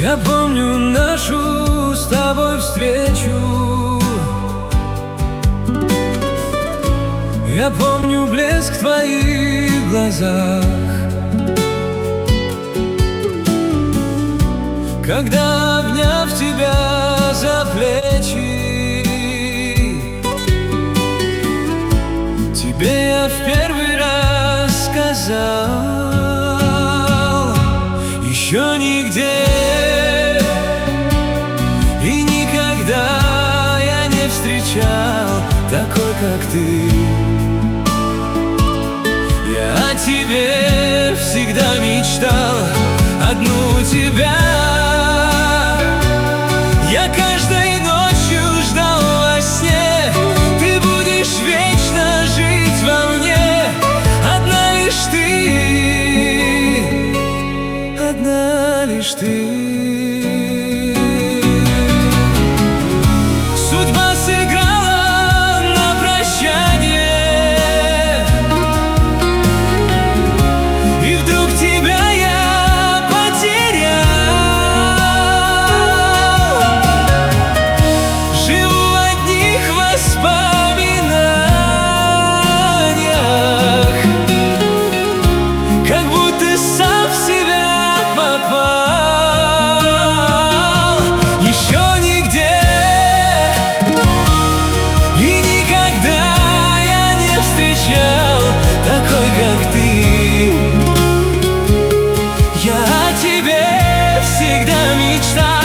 Я помню нашу с тобой встречу, я помню блеск в твоих глазах, когда, обняв тебя за плечи, тебе я в первый раз сказал: еще нигде и никогда я не встречал такой, как ты. Я о тебе всегда мечтал, одну тебя. Я каждой ночью ждал во сне, ты будешь вечно жить во мне. Одна лишь ты, одна лишь ты. Судьба сыграла на прощание, и вдруг тебя я потерял. Живу в одних воспоминаниях, как будто сам в себя попал. Еще нигде и никогда я не встречал такой, как ты. Я о тебе всегда мечтал.